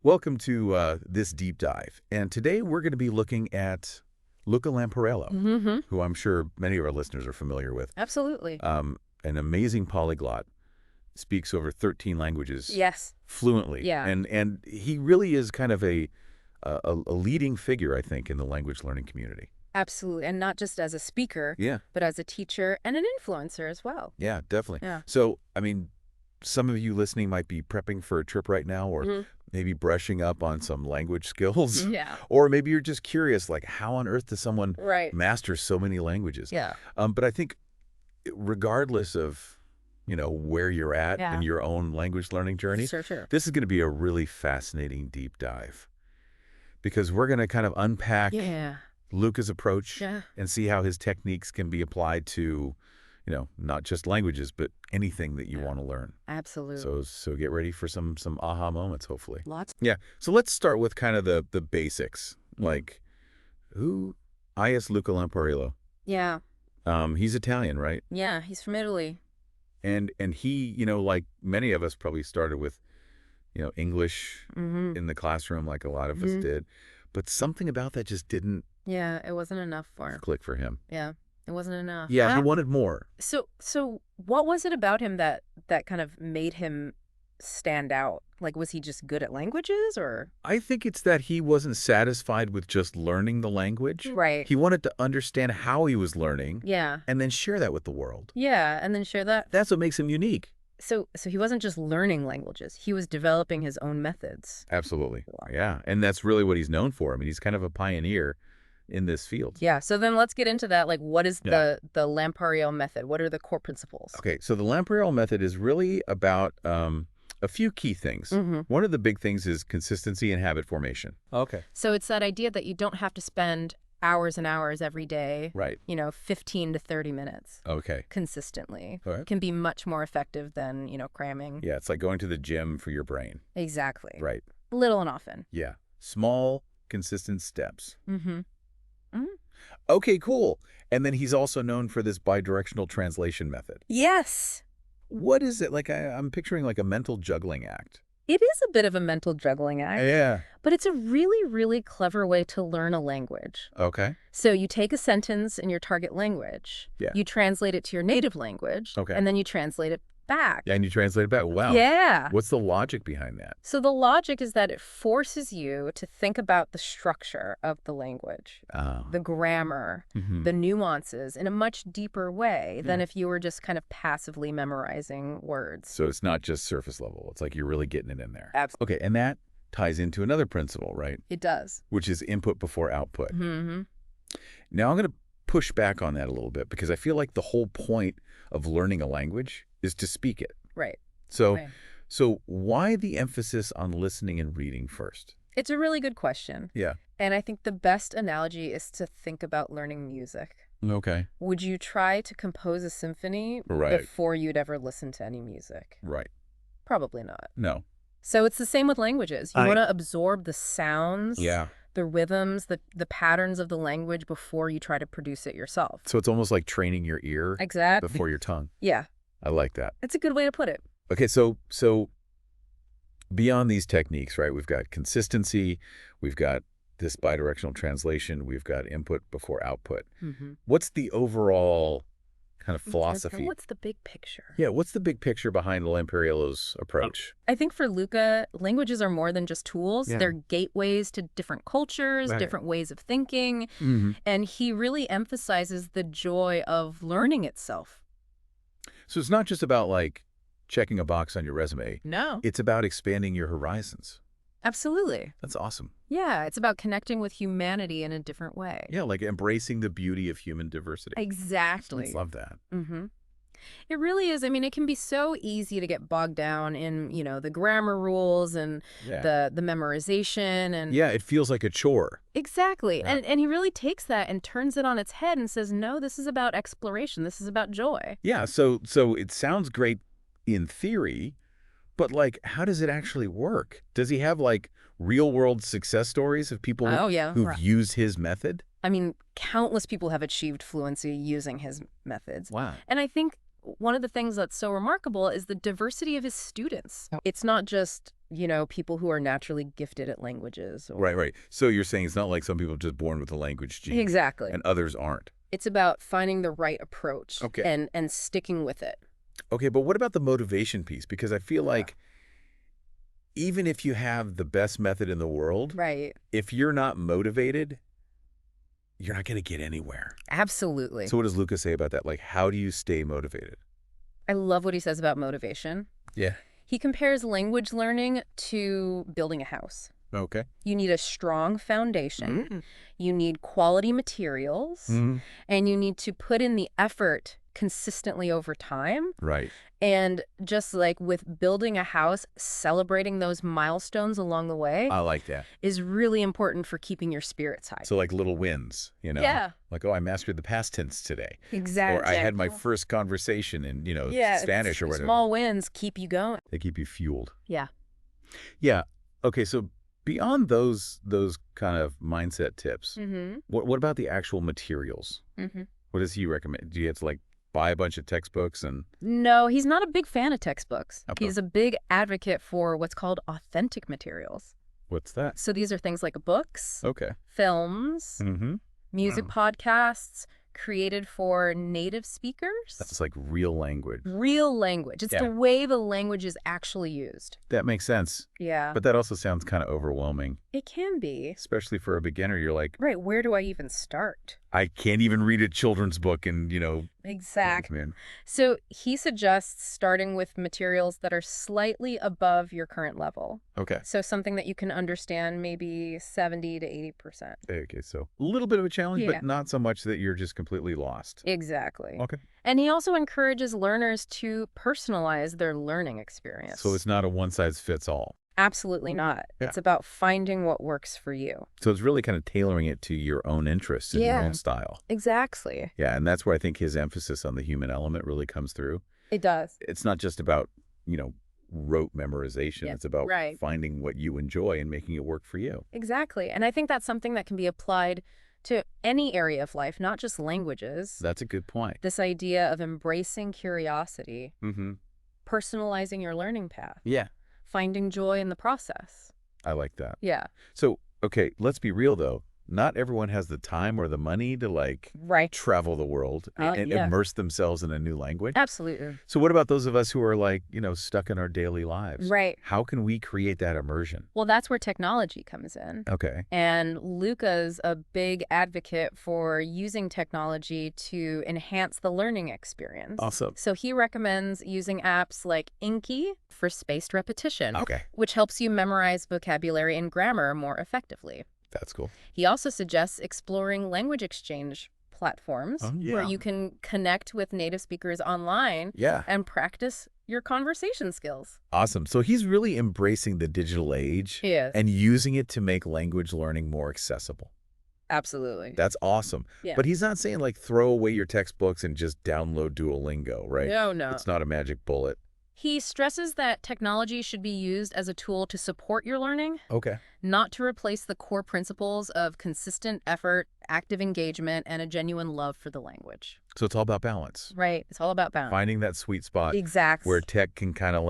Welcome to this deep dive. And today we're going to be looking at Luca Lampariello, who I'm sure many of our listeners are familiar with. Absolutely. An amazing polyglot, speaks over 13 languages Yes. fluently. Yeah. And he really is kind of a leading figure, I think, in the language learning community. Absolutely. And not just as a speaker, Yeah. but as a teacher and an influencer as well. Yeah, definitely. Yeah. So, I mean, some of you listening might be prepping for a trip right now or maybe brushing up on some language skills. Yeah. Or maybe you're just curious, like, how on earth does someone Right. master so many languages? Yeah. But I think regardless of, where you're at Yeah. in your own language learning journey, Sure. this is going to be a really fascinating deep dive because we're going to kind of unpack Yeah. Luca's approach Yeah. and see how his techniques can be applied to, not just languages, but anything that you want to learn. Absolutely. So get ready for some aha moments, hopefully. Lots. Yeah. So let's start with kind of the basics. Like, who is Luca Lampariello? Yeah. He's Italian, right? Yeah. He's from Italy. And he, like many of us probably started with, English in the classroom, like a lot of us did. But something about that just didn't Yeah. It wasn't enough for him. click for him. Yeah. It wasn't enough. Yeah, he wanted more. So what was it about him that kind of made him stand out? Like, was he just good at languages or? I think it's that he wasn't satisfied with just learning the language. Right. He wanted to understand how he was learning Yeah. and then share that with the world. Yeah. And then share that. That's what makes him unique. So he wasn't just learning languages. He was developing his own methods. Absolutely. Yeah. And that's really what he's known for. I mean, he's kind of a pioneer in this field. Yeah. So then let's get into that. Like, what is the Lampariello method? What are the core principles? Okay. So the Lampariello method is really about a few key things. One of the big things is consistency and habit formation. Okay. So it's that idea that you don't have to spend hours and hours every day, Right. 15 to 30 minutes Okay. consistently. All right. Can be much more effective than, cramming. Yeah. It's like going to the gym for your brain. Exactly. Right. Little and often. Yeah. Small, consistent steps. Mm-hmm. Okay, cool. And then he's also known for this bidirectional translation method. Yes. What is it? Like, I'm picturing like a mental juggling act. It is a bit of a mental juggling act, Yeah. but it's a really, really clever way to learn a language. Okay. So you take a sentence in your target language, Yeah. you translate it to your native language, Okay. and then you translate it back. Yeah, and you translate it back. Wow. Yeah. What's the logic behind that? So the logic is that it forces you to think about the structure of the language, Oh. the grammar, the nuances in a much deeper way than if you were just kind of passively memorizing words. So it's not just surface level. It's like you're really getting it in there. Absolutely. Okay, and that ties into another principle, right? It does. Which is input before output. Mm-hmm. Now I'm going to push back on that a little bit because I feel like the whole point of learning a language is to speak it. Right. So, Right. so why the emphasis on listening and reading first? It's a really good question. Yeah. And I think the best analogy is to think about learning music. Okay. Would you try to compose a symphony Right. before you'd ever listen to any music? Right. Probably not. No. So it's the same with languages. You want to absorb the sounds, Yeah. the rhythms, the patterns of the language before you try to produce it yourself. So it's almost like training your ear Exactly. before your tongue. Yeah. I like that. It's a good way to put it. Okay, so beyond these techniques, right, we've got consistency, we've got this bidirectional translation, we've got input before output. What's the overall kind of philosophy? What's the big picture? Yeah, what's the big picture behind Lampariello's approach? I think for Luca, languages are more than just tools. Yeah. They're gateways to different cultures, Right. different ways of thinking. And he really emphasizes the joy of learning itself. So it's not just about like checking a box on your resume. No. It's about expanding your horizons. Absolutely. That's awesome. Yeah, it's about connecting with humanity in a different way. Yeah, like embracing the beauty of human diversity. Exactly. I love that. It really is. I mean, it can be so easy to get bogged down in, the grammar rules and Yeah. the memorization and Yeah, it feels like a chore. Exactly. Yeah. And he really takes that and turns it on its head and says, no, this is about exploration. This is about joy. Yeah, so it sounds great in theory, but like, how does it actually work? Does he have like real world success stories of people who've Right. used his method? I mean, countless people have achieved fluency using his methods. Wow. And I think one of the things that's so remarkable is the diversity of his students. Oh. It's not just, people who are naturally gifted at languages. Right, right. So you're saying it's not like some people are just born with a language gene. Exactly. And others aren't. It's about finding the right approach and sticking with it. Okay, but what about the motivation piece? Because I feel like even if you have the best method in the world, right, if you're not motivated, you're not going to get anywhere. Absolutely. So what does Luca say about that? Like, how do you stay motivated? I love what he says about motivation. Yeah. He compares language learning to building a house. Okay. You need a strong foundation. You need quality materials. And you need to put in the effort consistently over time. Right. And just like with building a house, celebrating those milestones along the way. I like that. Is really important for keeping your spirits high. So like little wins, Yeah. Like, oh, I mastered the past tense today. Exactly. Or I had my first conversation in, Spanish or whatever. Small wins keep you going. They keep you fueled. Yeah. Yeah. Okay, so beyond those kind of mindset tips, what about the actual materials? What does he recommend? Do you have to buy a bunch of textbooks and... No, he's not a big fan of textbooks. Okay. He's a big advocate for what's called authentic materials. What's that? So these are things like books, films, music podcasts created for native speakers. That's like real language. Real language. It's the way the language is actually used. That makes sense. Yeah. But that also sounds kind of overwhelming. It can be. Especially for a beginner. You're like... Right, where do I even start? I can't even read a children's book and, Exactly. So he suggests starting with materials that are slightly above your current level. Okay. So something that you can understand maybe 70 to 80%. Okay, so a little bit of a challenge, but not so much that you're just completely lost. Exactly. Okay. And he also encourages learners to personalize their learning experience. So it's not a one-size-fits-all. Absolutely not. Yeah. It's about finding what works for you. So it's really kind of tailoring it to your own interests and your own style. Exactly. Yeah, and that's where I think his emphasis on the human element really comes through. It does. It's not just about, rote memorization. Yeah. It's about finding what you enjoy and making it work for you. Exactly. And I think that's something that can be applied to any area of life, not just languages. That's a good point. This idea of embracing curiosity, personalizing your learning path. Yeah. Finding joy in the process. I like that. Yeah. So, okay, let's be real, though. Not everyone has the time or the money to, travel the world and immerse themselves in a new language. Absolutely. So what about those of us who are, stuck in our daily lives? Right. How can we create that immersion? Well, that's where technology comes in. Okay. And Luca's a big advocate for using technology to enhance the learning experience. Awesome. So he recommends using apps like Inky for spaced repetition, which helps you memorize vocabulary and grammar more effectively. That's cool. He also suggests exploring language exchange platforms where you can connect with native speakers online and practice your conversation skills. Awesome. So he's really embracing the digital age and using it to make language learning more accessible. Absolutely. That's awesome. Yeah. But he's not saying throw away your textbooks and just download Duolingo, right? No. It's not a magic bullet. He stresses that technology should be used as a tool to support your learning, not to replace the core principles of consistent effort, active engagement, and a genuine love for the language. So it's all about balance. Right. It's all about balance. Finding that sweet spot where tech can kind of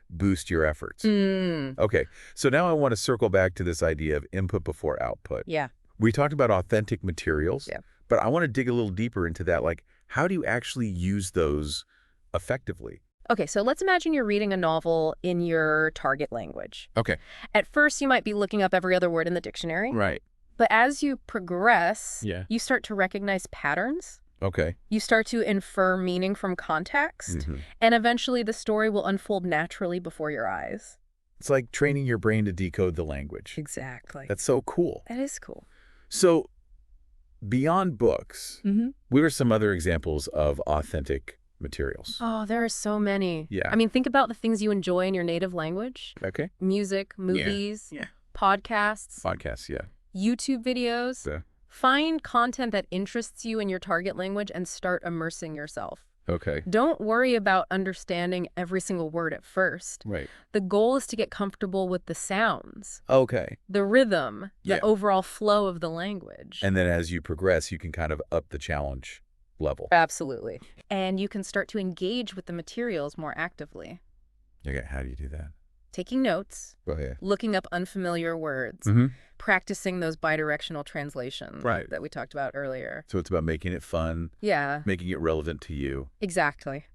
boost your efforts. Okay. So now I want to circle back to this idea of input before output. Yeah. We talked about authentic materials, but I want to dig a little deeper into that. How do you actually use those effectively? Okay, so let's imagine you're reading a novel in your target language. Okay. At first, you might be looking up every other word in the dictionary. Right. But as you progress, you start to recognize patterns. Okay. You start to infer meaning from context. And eventually, the story will unfold naturally before your eyes. It's like training your brain to decode the language. Exactly. That's so cool. That is cool. So beyond books, what are some other examples of authentic materials? Oh, there are so many. Yeah. I mean, think about the things you enjoy in your native language. Okay. Music, movies, podcasts. Podcasts, YouTube videos. Find content that interests you in your target language and start immersing yourself. Okay. Don't worry about understanding every single word at first. Right. The goal is to get comfortable with the sounds. Okay. The rhythm, the overall flow of the language. And then as you progress, you can kind of up the challenge level. Absolutely. And you can start to engage with the materials more actively. Okay, how do you do that? Taking notes, Oh, yeah. looking up unfamiliar words, practicing those bidirectional translations that we talked about earlier. So it's about making it fun, making it relevant to you. Exactly.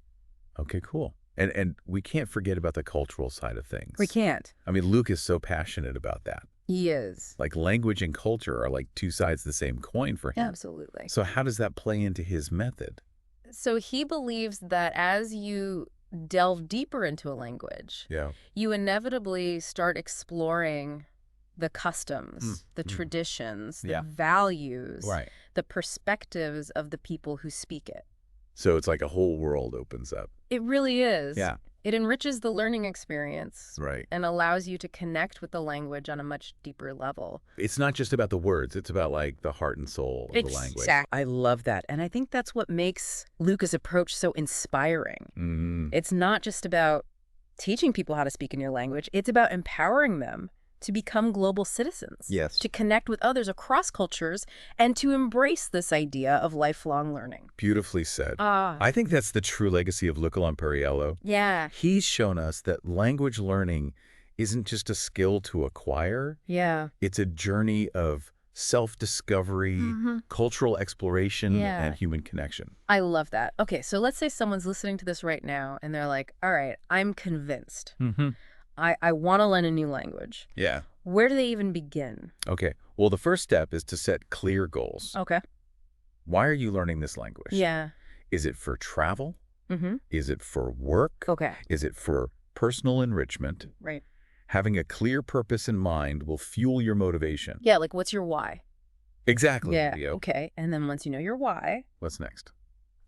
Okay, cool. And we can't forget about the cultural side of things. We can't. I mean, Luke is so passionate about that. He is. Like language and culture are like two sides of the same coin for him. Absolutely. So how does that play into his method? So he believes that as you delve deeper into a language, you inevitably start exploring the customs, the traditions, the values, the perspectives of the people who speak it. So it's like a whole world opens up. It really is. Yeah. It enriches the learning experience. Right. And allows you to connect with the language on a much deeper level. It's not just about the words. It's about like the heart and soul of the language. Exactly. I love that. And I think that's what makes Luca's approach so inspiring. It's not just about teaching people how to speak in your language. It's about empowering them to become global citizens. Yes. To connect with others across cultures and to embrace this idea of lifelong learning. Beautifully said. I think that's the true legacy of Luca Lampariello. Yeah. He's shown us that language learning isn't just a skill to acquire. Yeah. It's a journey of self-discovery, cultural exploration, and human connection. I love that. Okay, so let's say someone's listening to this right now and they're like, all right, I'm convinced. I want to learn a new language. Yeah. Where do they even begin? Okay. Well, the first step is to set clear goals. Okay. Why are you learning this language? Yeah. Is it for travel? Is it for work? Okay. Is it for personal enrichment? Right. Having a clear purpose in mind will fuel your motivation. Yeah, like what's your why? Exactly, Yeah, Leo. okay. And then once you know your why. What's next?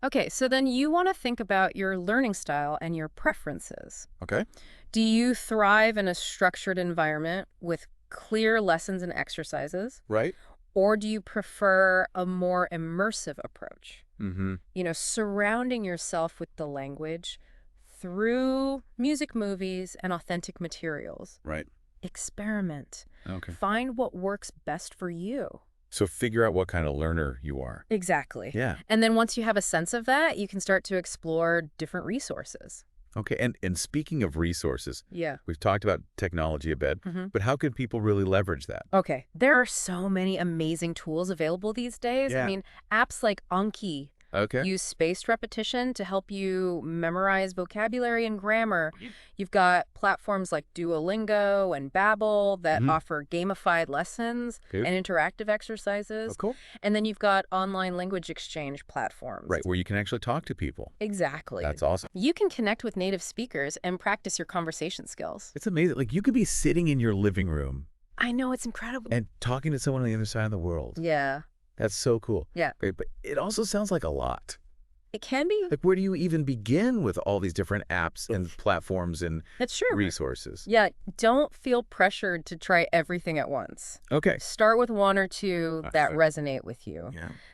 Okay, so then you want to think about your learning style and your preferences. Okay. Do you thrive in a structured environment with clear lessons and exercises? Right. Or do you prefer a more immersive approach? You know, surrounding yourself with the language through music, movies, and authentic materials. Right. Experiment. Okay. Find what works best for you. So figure out what kind of learner you are. Exactly. Yeah. And then once you have a sense of that, you can start to explore different resources. Okay. And speaking of resources, Yeah. we've talked about technology a bit, but how can people really leverage that? Okay. There are so many amazing tools available these days. Yeah. I mean, apps like Anki use spaced repetition to help you memorize vocabulary and grammar. You've got platforms like Duolingo and Babbel that offer gamified lessons and interactive exercises. Oh, cool. And then you've got online language exchange platforms. Right, where you can actually talk to people. Exactly. That's awesome. You can connect with native speakers and practice your conversation skills. It's amazing. Like, you could be sitting in your living room I know, it's incredible. and talking to someone on the other side of the world. Yeah. That's so cool. Yeah. Great, but it also sounds like a lot. It can be. Like, where do you even begin with all these different apps and platforms and That's true. resources? Yeah, don't feel pressured to try everything at once. Okay. Start with one or two that resonate with you,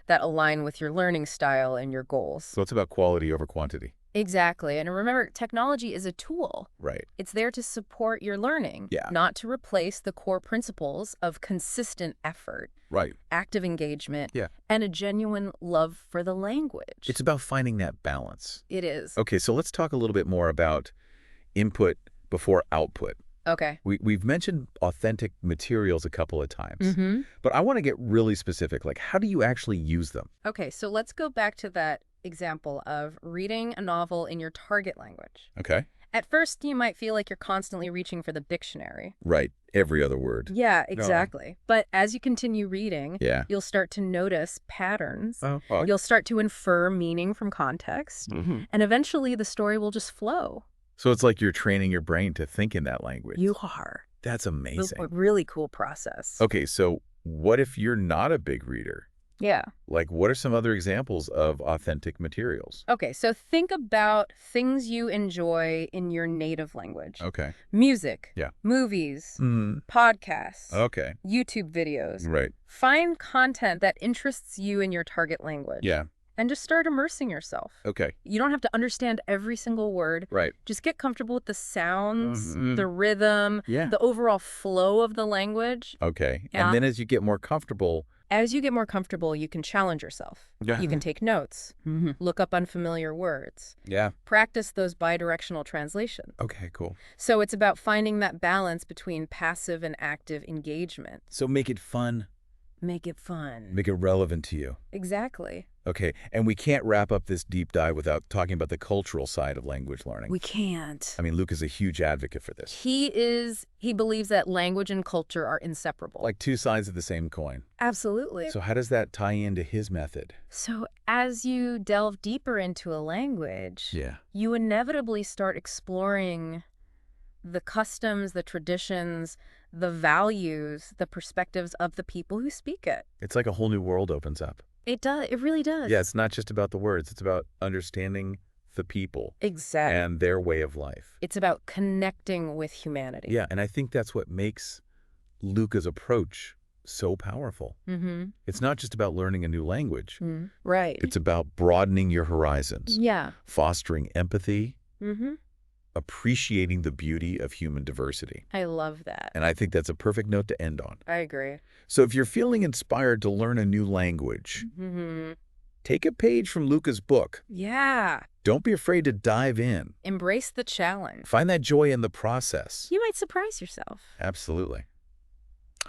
that align with your learning style and your goals. So it's about quality over quantity. Exactly. And remember, technology is a tool. Right. It's there to support your learning, not to replace the core principles of consistent effort, active engagement, and a genuine love for the language. It's about finding that balance. It is. Okay, so let's talk a little bit more about input before output. Okay. We've mentioned authentic materials a couple of times, but I want to get really specific. Like, how do you actually use them? Okay, so let's go back to that example of reading a novel in your target language. Okay. At first, you might feel like you're constantly reaching for the dictionary. Right. Every other word. Yeah, exactly. But as you continue reading, Yeah. you'll start to notice patterns. Oh. You'll start to infer meaning from context. And eventually, the story will just flow. So it's like you're training your brain to think in that language. You are. That's amazing. It's a really cool process. Okay, so what if you're not a big reader? Yeah. Like, what are some other examples of authentic materials? Okay, so think about things you enjoy in your native language. Okay. Music. Yeah. Movies. Podcasts. Okay. YouTube videos. Right. Find content that interests you in your target language. Yeah. And just start immersing yourself. Okay. You don't have to understand every single word. Right. Just get comfortable with the sounds, the rhythm, Yeah. the overall flow of the language. Okay. Yeah. And then as you get more comfortable, As you get more comfortable, you can challenge yourself. Yeah. You can take notes, look up unfamiliar words. Yeah. Practice those bidirectional translations. Okay, cool. So it's about finding that balance between passive and active engagement. So make it fun. Make it fun. Make it relevant to you. Exactly. Okay, and we can't wrap up this deep dive without talking about the cultural side of language learning. We can't. I mean, Luke is a huge advocate for this. He believes that language and culture are inseparable. Like two sides of the same coin. Absolutely. So how does that tie into his method? So as you delve deeper into a language, you inevitably start exploring the customs, the traditions, the values, the perspectives of the people who speak it. It's like a whole new world opens up. It does. It really does. Yeah, it's not just about the words. It's about understanding the people. Exactly. And their way of life. It's about connecting with humanity. Yeah, and I think that's what makes Luca's approach so powerful. It's not just about learning a new language. Right. It's about broadening your horizons. Yeah. Fostering empathy. Appreciating the beauty of human diversity. I love that. And I think that's a perfect note to end on. I agree. So if you're feeling inspired to learn a new language, take a page from Luca's book. Yeah. Don't be afraid to dive in. Embrace the challenge. Find that joy in the process. You might surprise yourself. Absolutely.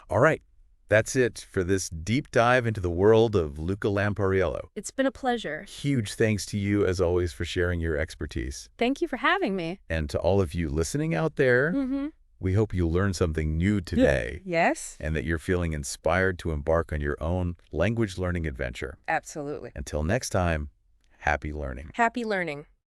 All right. That's it for this deep dive into the world of Luca Lampariello. It's been a pleasure. Huge thanks to you, as always, for sharing your expertise. Thank you for having me. And to all of you listening out there, we hope you learned something new today. Yes. And that you're feeling inspired to embark on your own language learning adventure. Absolutely. Until next time, happy learning. Happy learning.